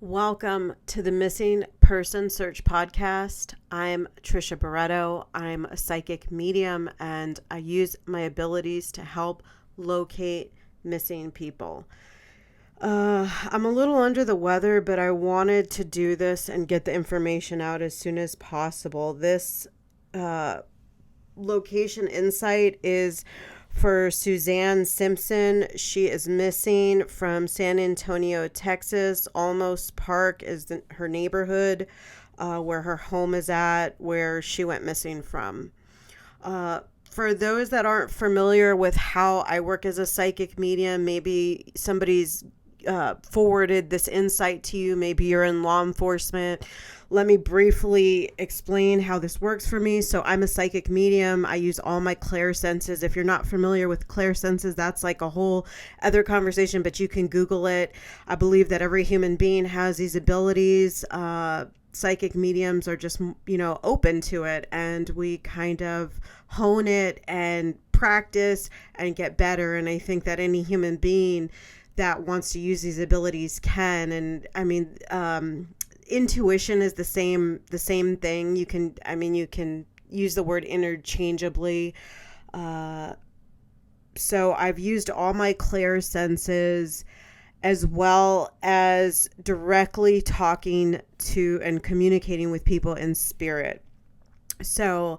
Welcome to the Missing Person Search Podcast. I'm Trisha Barretto. I'm a psychic medium and I use my abilities to help locate missing people. I'm a little under the weather, but I wanted to do this and get the information out as soon as possible. This location insight is for Suzanne Simpson. She is missing from San Antonio, Texas. Almost Park is her neighborhood where her home is at, where she went missing from. For those that aren't familiar with how I work as a psychic medium, maybe somebody's forwarded this insight to you. Maybe you're in law enforcement. Let me briefly explain how this works for me. So I'm a psychic medium. I use all my clairsenses. If you're not familiar with clairsenses, that's like a whole other conversation, but you can Google it. I believe that every human being has these abilities. Psychic mediums are just, open to it, and we kind of hone it and practice and get better. And I think that any human being that wants to use these abilities can. And I mean, intuition is the same thing. You can use the word interchangeably. So I've used all my clairsenses, as well as directly talking to and communicating with people in spirit. So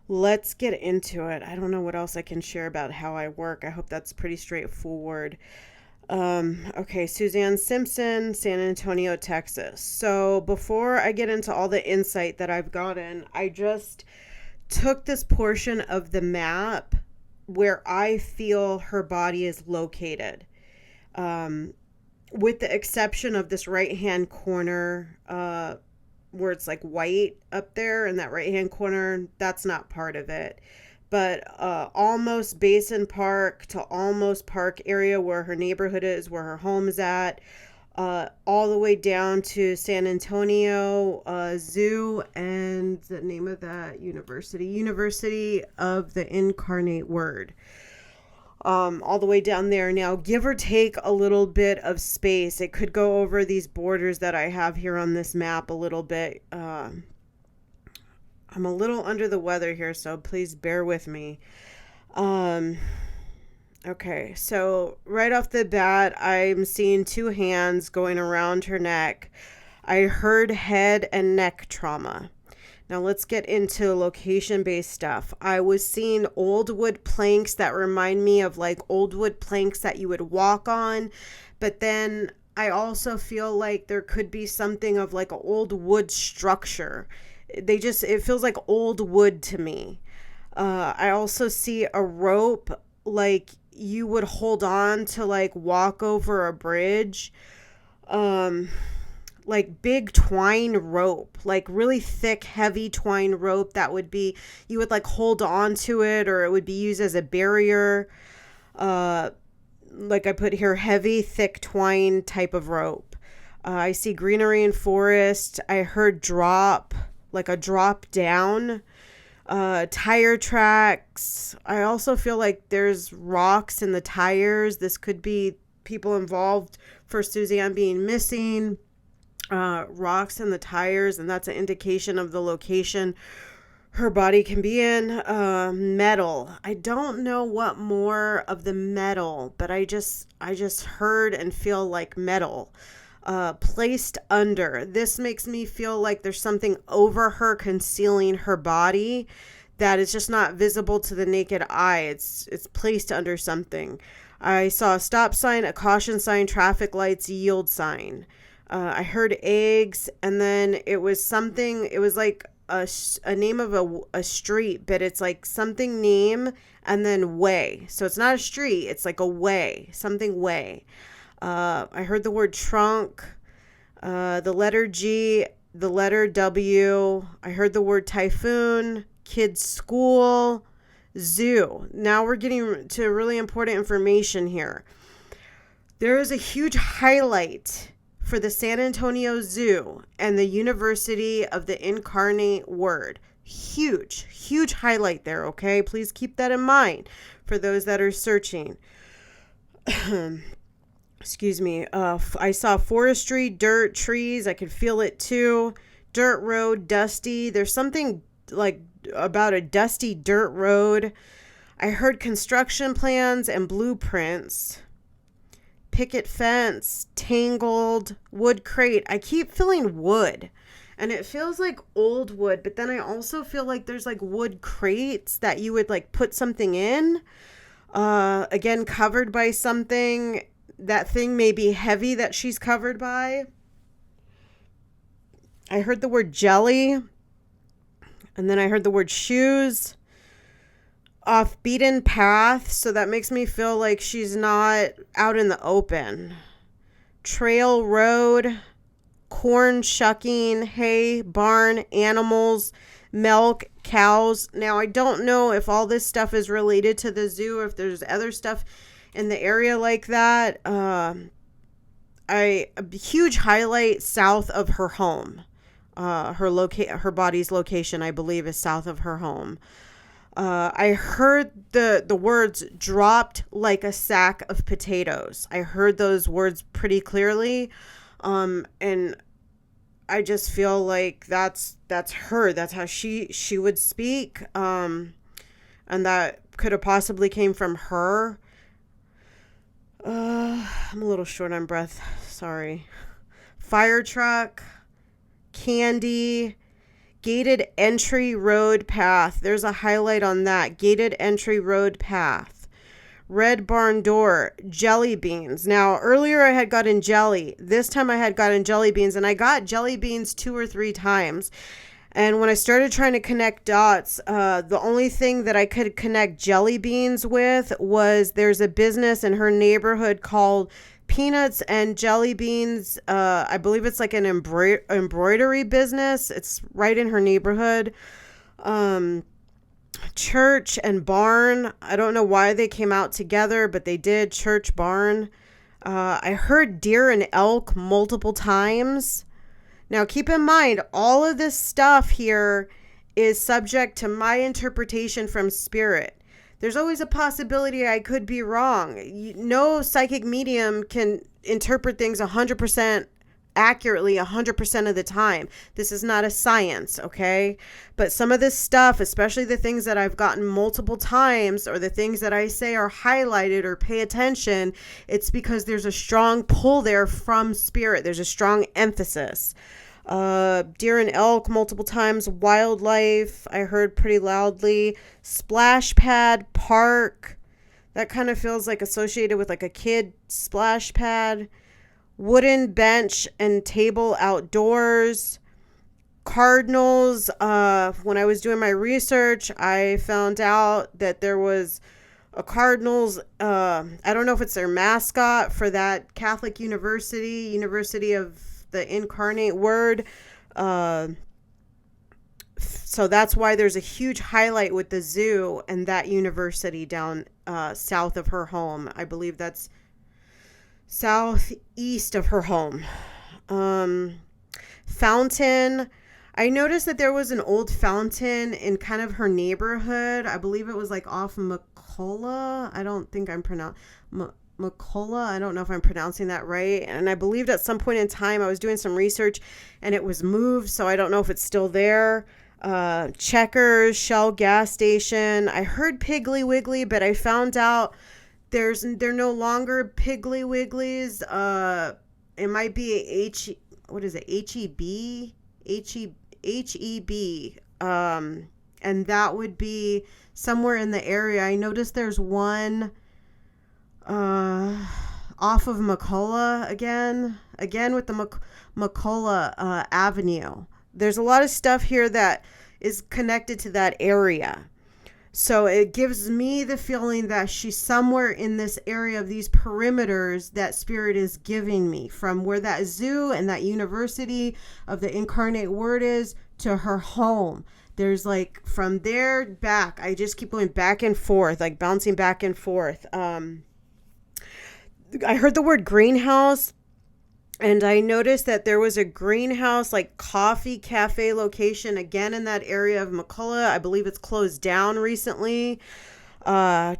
let's get into it. I don't know what else I can share about how I work. I hope that's pretty straightforward. Okay, Suzanne Simpson, San Antonio, Texas. So before I get into all the insight that I've gotten, I just took this portion of the map where I feel her body is located. With the exception of this right-hand corner, where it's like white up there in that right-hand corner, that's not part of it. But almost Basin Park to almost Park area where her neighborhood is, where her home is at, all the way down to San Antonio Zoo and the name of that University of the Incarnate Word. All the way down there. Now, give or take a little bit of space, it could go over these borders that I have here on this map a little bit. I'm a little under the weather here, so please bear with me. Okay, so right off the bat, I'm seeing two hands going around her neck. I heard head and neck trauma. Now let's get into location-based stuff. I was seeing old wood planks that remind me of like old wood planks that you would walk on, but then I also feel like there could be something of like an old wood structure. It feels like old wood to me. I also see a rope like you would hold on to like walk over a bridge. Like big twine rope, like really thick, heavy twine rope that you would like hold on to it, or it would be used as a barrier. Like I put here, heavy, thick twine type of rope. I see greenery and forest. I heard drop, like a drop down, tire tracks. I also feel like there's rocks in the tires. This could be people involved for Suzanne being missing. Rocks in the tires, and that's an indication of the location her body can be in. Metal. I don't know what more of the metal, but I just heard and feel like metal. Placed under. This makes me feel like there's something over her concealing her body that is just not visible to the naked eye. It's placed under something. I saw a stop sign, a caution sign, traffic lights, yield sign. I heard eggs, and then it was like a name of a street, but it's like something name and then way. So it's not a street, it's like a way, something way. I heard the word trunk, the letter G, the letter W. I heard the word typhoon, kids' school, zoo. Now we're getting to really important information here. There is a huge highlight for the San Antonio Zoo and the University of the Incarnate Word. Huge highlight there, okay? Please keep that in mind for those that are searching. excuse me, I saw forestry, dirt, trees. I could feel it too. Dirt road, dusty. There's something like about a dusty dirt road. I heard construction plans and blueprints. Picket fence, tangled, wood crate. I keep feeling wood. And it feels like old wood, but then I also feel like there's like wood crates that you would like put something in. Again, covered by something. That thing may be heavy that she's covered by. I heard the word jelly. And then I heard the word shoes. Off beaten path. So that makes me feel like she's not out in the open. Trail road. Corn shucking. Hay. Barn. Animals. Milk. Cows. Now, I don't know if all this stuff is related to the zoo or if there's other stuff in the area like that. A huge highlight south of her home. Her body's location, I believe, is south of her home. I heard the words dropped like a sack of potatoes. I heard those words pretty clearly. And I just feel like that's her. That's how she would speak. And that could have possibly came from her. I'm a little short on breath. Sorry. Fire truck, candy, gated entry road path. There's a highlight on that. Gated entry road path. Red barn door, jelly beans. Now, earlier I had gotten jelly. This time I had gotten jelly beans, and I got jelly beans 2 or 3 times. And when I started trying to connect dots, the only thing that I could connect jelly beans with was there's a business in her neighborhood called Peanuts and Jelly Beans. I believe it's like an embroidery business. It's right in her neighborhood. Church and barn. I don't know why they came out together, but they did. Church, barn. I heard deer and elk multiple times. Now, keep in mind, all of this stuff here is subject to my interpretation from spirit. There's always a possibility I could be wrong. No psychic medium can interpret things 100% accurately 100% of the time. This is not a science, okay? But some of this stuff, especially the things that I've gotten multiple times or the things that I say are highlighted or pay attention, it's because there's a strong pull there from spirit. There's a strong emphasis. Deer and elk multiple times. Wildlife, I heard pretty loudly. Splash pad, park. That kind of feels like associated with like a kid splash pad. Wooden bench and table outdoors. Cardinals. When I was doing my research, I found out that there was a Cardinals. I don't know if it's their mascot for that Catholic University of the Incarnate Word. So that's why there's a huge highlight with the zoo and that university down south of her home. I believe that's southeast of her home. Fountain. I noticed that there was an old fountain in kind of her neighborhood. I believe it was like off McCullough. I don't think I'm pronouncing McCullough. I don't know if I'm pronouncing that right. And I believed at some point in time I was doing some research and it was moved, so I don't know if it's still there. Checkers, Shell gas station. I heard Piggly Wiggly, but I found out they're no longer Piggly Wigglies. It might be H-E-B. And that would be somewhere in the area. I noticed there's one off of McCullough again with the McCullough Avenue. There's a lot of stuff here that is connected to that area. So it gives me the feeling that she's somewhere in this area of these perimeters that spirit is giving me, from where that zoo and that university of the Incarnate Word is to her home. There's like from there back, I just keep going back and forth, like bouncing back and forth. I heard the word greenhouse, and I noticed that there was a greenhouse, like coffee cafe location again in that area of McCullough. I believe it's closed down recently.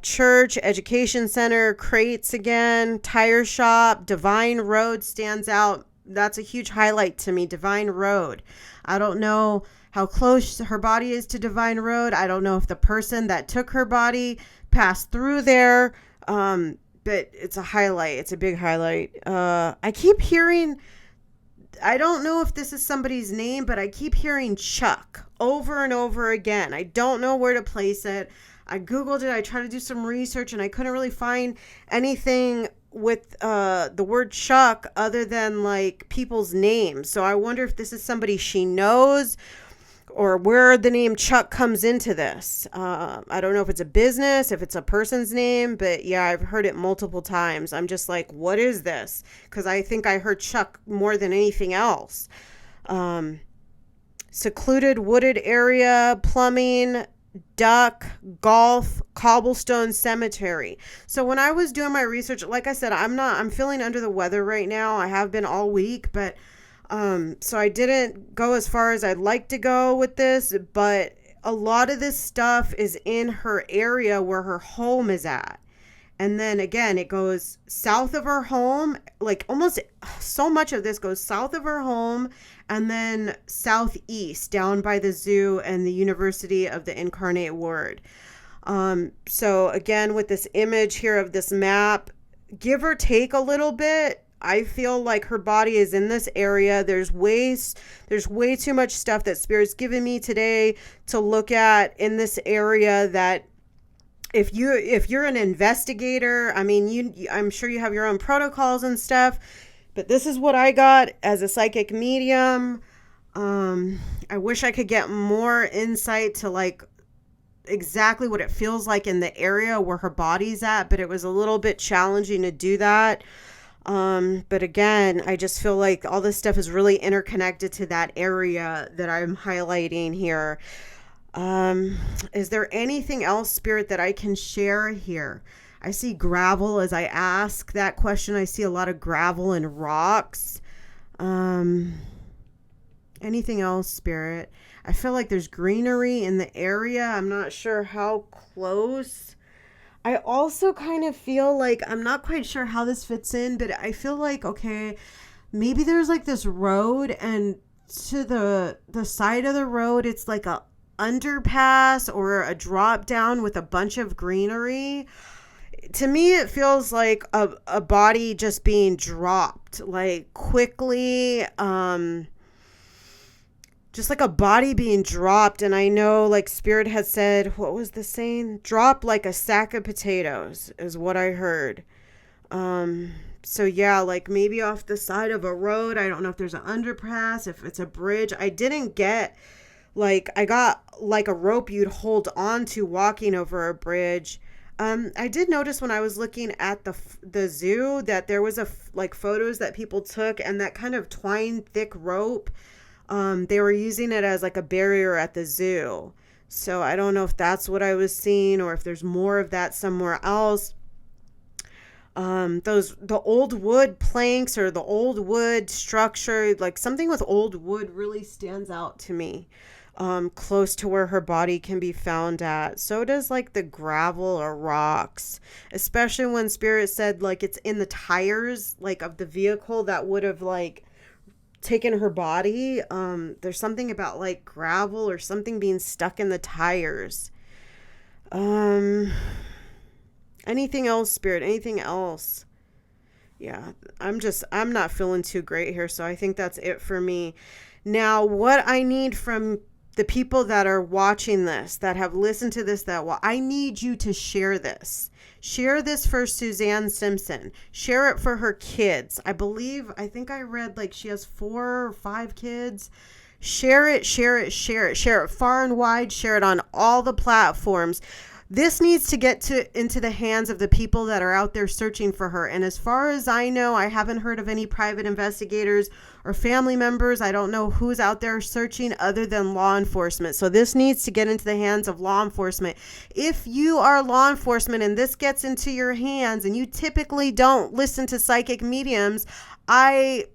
Church, education center, crates again, tire shop, Divine Road stands out. That's a huge highlight to me. Divine Road. I don't know how close her body is to Divine Road. I don't know if the person that took her body passed through there. But it's a highlight. It's a big highlight. I keep hearing, I don't know if this is somebody's name, but I keep hearing Chuck over and over again. I don't know where to place it. I Googled it. I tried to do some research and I couldn't really find anything with the word Chuck other than like people's names. So I wonder if this is somebody she knows or where the name Chuck comes into this. I don't know if it's a business, if it's a person's name, but yeah, I've heard it multiple times. I'm just like, what is this? Because I think I heard Chuck more than anything else. Secluded wooded area, plumbing, duck, golf, cobblestone cemetery. So when I was doing my research, like I said, I'm feeling under the weather right now. I have been all week, but so I didn't go as far as I'd like to go with this, but a lot of this stuff is in her area where her home is at. And then again, it goes south of her home, like almost so much of this goes south of her home and then southeast down by the zoo and the University of the Incarnate Word. So again, with this image here of this map, give or take a little bit, I feel like her body is in this area. There's way too much stuff that Spirit's given me today to look at in this area that if you're an investigator, I mean, I'm sure you have your own protocols and stuff, but this is what I got as a psychic medium. I wish I could get more insight to like exactly what it feels like in the area where her body's at, but it was a little bit challenging to do that. But again, I just feel like all this stuff is really interconnected to that area that I'm highlighting here. Is there anything else, Spirit, that I can share here? I see gravel as I ask that question. I see a lot of gravel and rocks. Anything else, Spirit? I feel like there's greenery in the area. I'm not sure how close. I also kind of feel like, I'm not quite sure how this fits in, but I feel like, okay, maybe there's like this road and to the side of the road, it's like a underpass or a drop down with a bunch of greenery. To me, it feels like a body just being dropped like quickly, just like a body being dropped. And I know like Spirit had said, what was the saying? Drop like a sack of potatoes is what I heard. So yeah, like maybe off the side of a road. I don't know if there's an underpass, if it's a bridge. I didn't get like, I got like a rope you'd hold on to walking over a bridge. I did notice when I was looking at the zoo that there was like photos that people took and that kind of twine thick rope. They were using it as like a barrier at the zoo. So I don't know if that's what I was seeing or if there's more of that somewhere else. The old wood planks or the old wood structure, like something with old wood really stands out to me. Close to where her body can be found at. So does like the gravel or rocks, especially when Spirit said like it's in the tires, like of the vehicle that would have like taken her body. There's something about like gravel or something being stuck in the tires. Anything else, Spirit? Anything else? Yeah, I'm not feeling too great here. So I think that's it for me. Now, what I need from the people that are watching this, that have listened to this, I need you to share this. Share this for Suzanne Simpson. Share it for her kids. I think I read like she has 4 or 5 kids. Share it far and wide. Share it on all the platforms. This needs to get into the hands of the people that are out there searching for her. And as far as I know, I haven't heard of any private investigators or family members. I don't know who's out there searching other than law enforcement. So this needs to get into the hands of law enforcement. If you are law enforcement and this gets into your hands and you typically don't listen to psychic mediums, I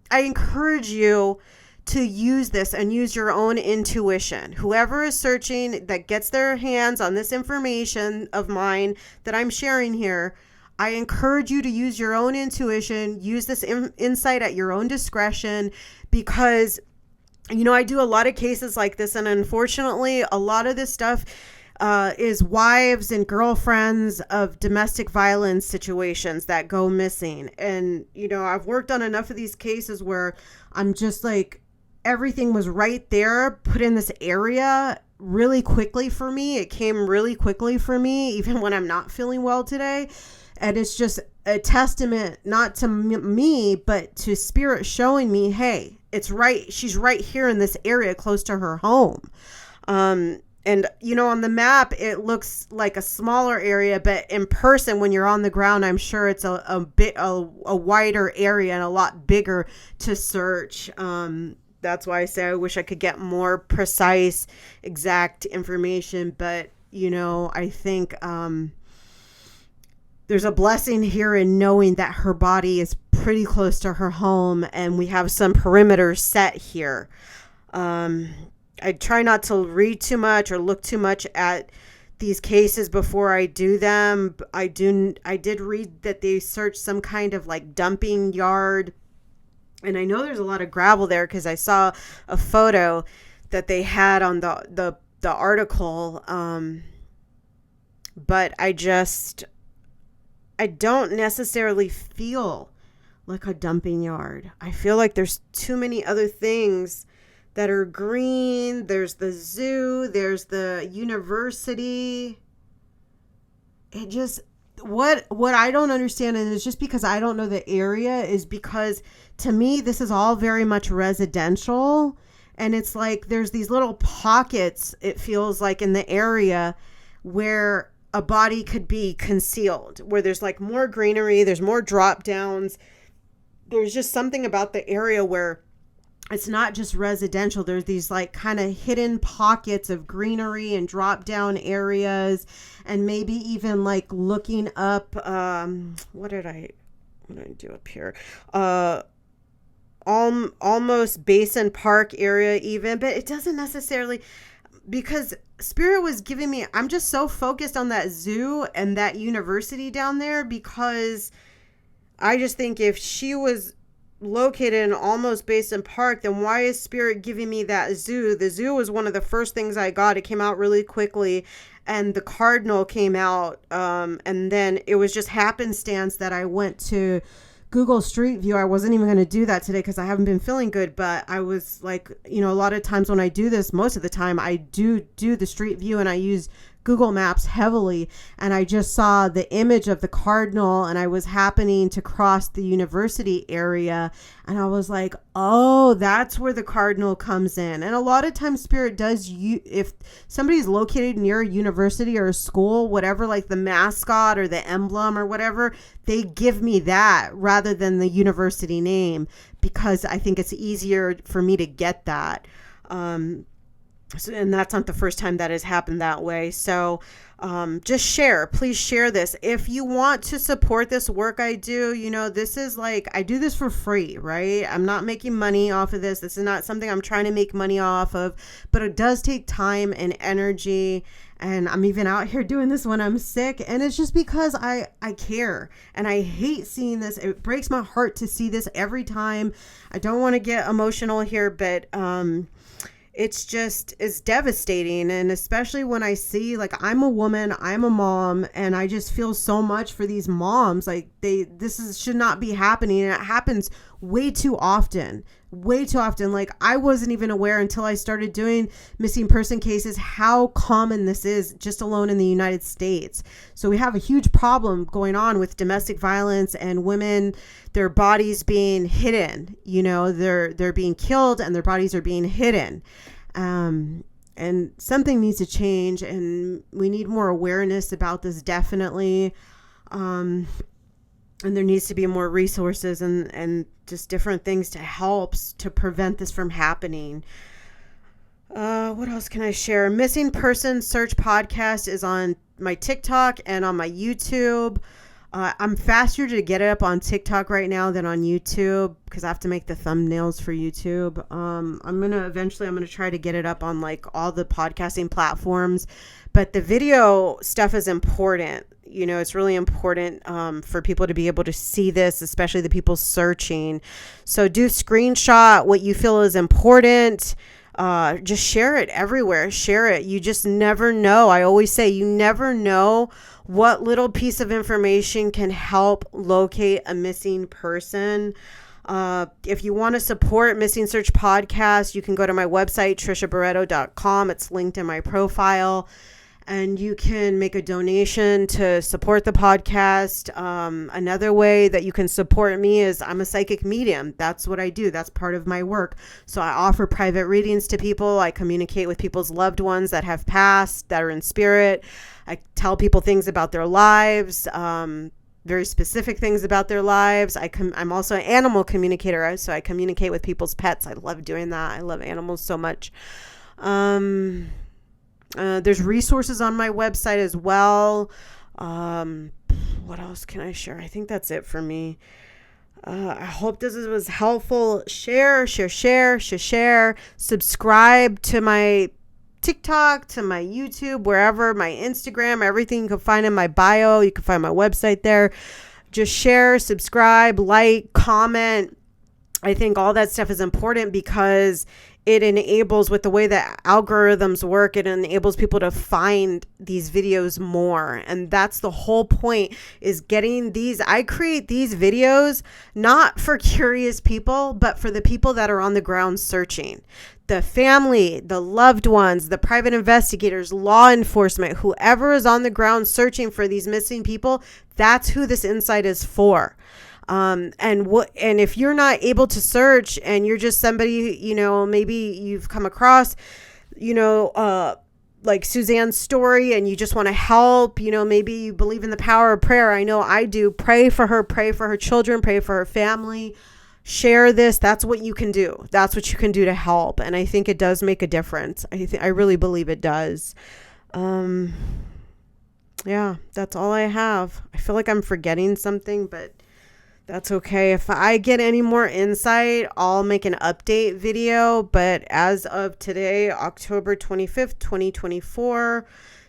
encourage you to use this and use your own intuition. Whoever is searching that gets their hands on this information of mine that I'm sharing here, I encourage you to use your own intuition, use this insight at your own discretion, because, I do a lot of cases like this, and unfortunately, a lot of this stuff is wives and girlfriends of domestic violence situations that go missing. And, I've worked on enough of these cases where I'm just like, everything was right there, put in this area really quickly for me. It came really quickly for me, even when I'm not feeling well today. And it's just a testament, not to me, but to spirit showing me, hey, it's right. She's right here in this area close to her home. And, on the map, it looks like a smaller area, but in person, when you're on the ground, I'm sure it's a wider area and a lot bigger to search. That's why I say I wish I could get more precise, exact information. But, I think there's a blessing here in knowing that her body is pretty close to her home and we have some perimeters set here. I try not to read too much or look too much at these cases before I do them. I did read that they searched some kind of like dumping yard. And I know there's a lot of gravel there because I saw a photo that they had on the article. But I don't necessarily feel like a dumping yard. I feel like there's too many other things that are green. There's the zoo. There's the university. It just... What I don't understand, and it's just because I don't know the area, is because to me this is all very much residential, and it's like there's these little pockets, it feels like, in the area where a body could be concealed, where there's like more greenery, there's more drop downs. There's just something about the area where it's not just residential. There's these like kind of hidden pockets of greenery and drop down areas, and maybe even like looking up, what did I do up here? Almost Basin Park area even, but it doesn't necessarily, because Spirit was giving me, I'm just so focused on that zoo and that university down there, because I just think if she was located in almost Basin Park, then why is Spirit giving me that zoo? The zoo was one of the first things I got. It came out really quickly, and the cardinal came out, and then it was just happenstance that I went to Google Street View. I wasn't even going to do that today because I haven't been feeling good, but I was like, a lot of times when I do this, most of the time I do the Street View, and I use Google Maps heavily, and I just saw the image of the cardinal, and I was happening to cross the university area, and I was like, oh, that's where the cardinal comes in. And a lot of times Spirit does, if somebody's located near a university or a school, whatever, like the mascot or the emblem or whatever, they give me that rather than the university name, because I think it's easier for me to get that. So, and that's not the first time that has happened that way. So just please share this. If you want to support this work I do, this is like, I do this for free, right? I'm not making money off of this. This is not something I'm trying to make money off of, but it does take time and energy. And I'm even out here doing this when I'm sick. And it's just because I care, and I hate seeing this. It breaks my heart to see this every time. I don't want to get emotional here, but, it's devastating. And especially when I see, like, I'm a woman, I'm a mom, and I just feel so much for these moms. Like, should not be happening. And it happens way too often. Like, I wasn't even aware until I started doing missing person cases how common this is just alone in the United States. So we have a huge problem going on with domestic violence and women, their bodies being hidden. They're being killed and their bodies are being hidden. And something needs to change, and we need more awareness about this, definitely. And there needs to be more resources and just different things to help to prevent this from happening. What else can I share? Missing Person Search Podcast is on my TikTok and on my YouTube. I'm faster to get it up on TikTok right now than on YouTube because I have to make the thumbnails for YouTube. I'm gonna try to get it up on like all the podcasting platforms, but the video stuff is important. It's really important for people to be able to see this, especially the people searching. So do screenshot what you feel is important. Just share it everywhere. Share it. You just never know. I always say you never know what little piece of information can help locate a missing person. If you want to support Missing Search Podcast, you can go to my website, trishabarreto.com. It's linked in my profile. And you can make a donation to support the podcast. Another way that you can support me is I'm a psychic medium. That's what I do. That's part of my work. So I offer private readings to people. I communicate with people's loved ones that have passed, that are in spirit. I tell people things about their lives, very specific things about their lives. I'm also an animal communicator, so I communicate with people's pets. I love doing that. I love animals so much. There's resources on my website as well. What else can I share? I think that's it for me. I hope this was helpful. Share. Subscribe to my TikTok, to my YouTube, wherever, my Instagram, everything you can find in my bio. You can find my website there. Just share, subscribe, like, comment. I think all that stuff is important because it enables, with the way that algorithms work, it enables people to find these videos more. And that's the whole point, is getting these. I create these videos not for curious people, but for the people that are on the ground searching. The family, the loved ones, the private investigators, law enforcement, whoever is on the ground searching for these missing people, that's who this insight is for. And if you're not able to search and you're just somebody, maybe you've come across, like Suzanne's story and you just want to help, maybe you believe in the power of prayer. I know I do. Pray for her children, pray for her family, share this. That's what you can do. That's what you can do to help. And I think it does make a difference. I really believe it does. Yeah, that's all I have. I feel like I'm forgetting something, but that's okay. If I get any more insight, I'll make an update video. But as of today, October 25th, 2024,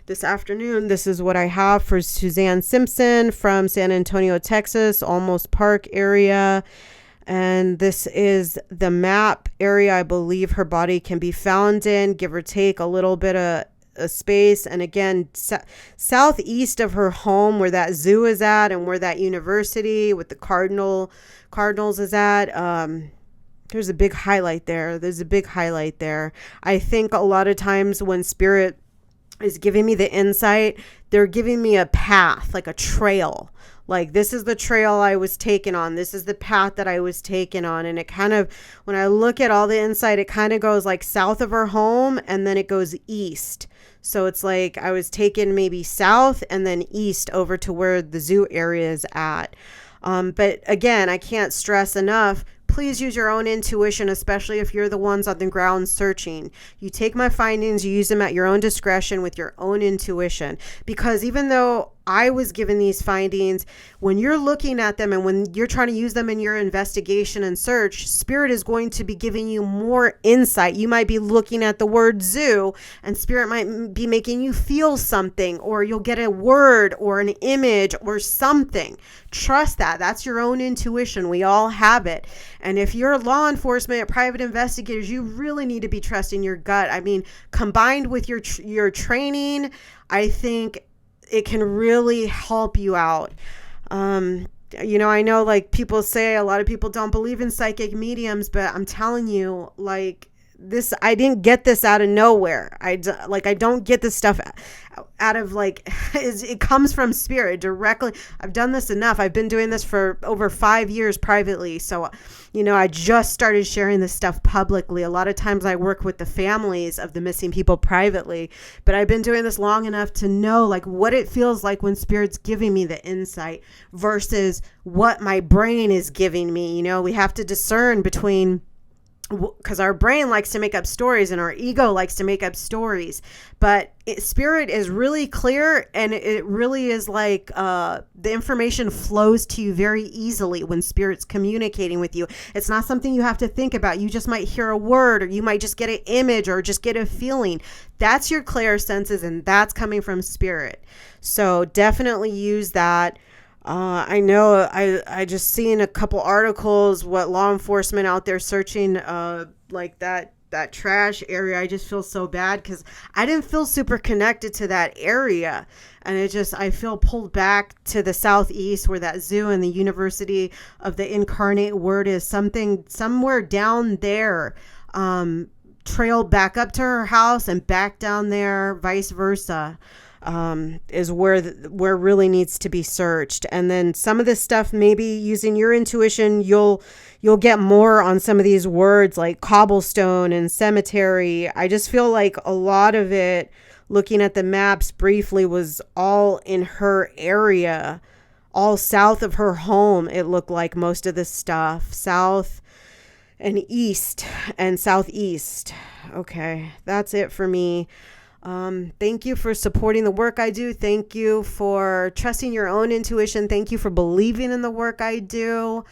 this afternoon, this is what I have for Suzanne Simpson from San Antonio, Texas, Almost Park area. And this is the map area I believe her body can be found in, give or take a little bit of a space. And again, southeast of her home, where that zoo is at and where that university with the Cardinals is at, there's a big highlight there. I think a lot of times when spirit is giving me the insight, they're giving me a path, like a trail. Like, this is the trail I was taken on. This is the path that I was taken on. And it kind of, when I look at all the insight, it kind of goes like south of her home and then it goes east. So it's like I was taken maybe south and then east over to where the zoo area is at. But again, I can't stress enough, please use your own intuition, especially if you're the ones on the ground searching. You take my findings, you use them at your own discretion with your own intuition. Because even though I was given these findings, when you're looking at them and when you're trying to use them in your investigation and search, spirit is going to be giving you more insight. You might be looking at the word zoo and spirit might be making you feel something, or you'll get a word or an image or something. Trust that. That's your own intuition. We all have it. And if you're law enforcement, private investigators, you really need to be trusting your gut. I mean, combined with your training, I think it can really help you out. I know like people say a lot of people don't believe in psychic mediums, but I'm telling you, like, this, I didn't get this out of nowhere. I don't get this stuff out of it comes from spirit directly. I've done this enough. I've been doing this for over 5 years privately. So, I just started sharing this stuff publicly. A lot of times I work with the families of the missing people privately, but I've been doing this long enough to know like what it feels like when spirit's giving me the insight versus what my brain is giving me. We have to discern between because our brain likes to make up stories and our ego likes to make up stories, but spirit is really clear, and it really is like the information flows to you very easily when spirit's communicating with you. It's not something you have to think about. You just might hear a word, or you might just get an image, or just get a feeling. That's your clairsenses, and that's coming from spirit. So definitely use that. I know I just seen a couple articles what law enforcement out there searching like that trash area. I just feel so bad because I didn't feel super connected to that area, and I feel pulled back to the southeast where that zoo and the University of the Incarnate Word is. Somewhere down there, trailed back up to her house and back down there, vice versa. Is where really needs to be searched. And then some of this stuff, maybe using your intuition, you'll get more on some of these words like cobblestone and cemetery. I just feel like a lot of it, looking at the maps briefly, was all in her area, all south of her home. It looked like most of the stuff, south and east and southeast. Okay, that's it for me. Thank you for supporting the work I do. Thank you for trusting your own intuition. Thank you for believing in the work I do.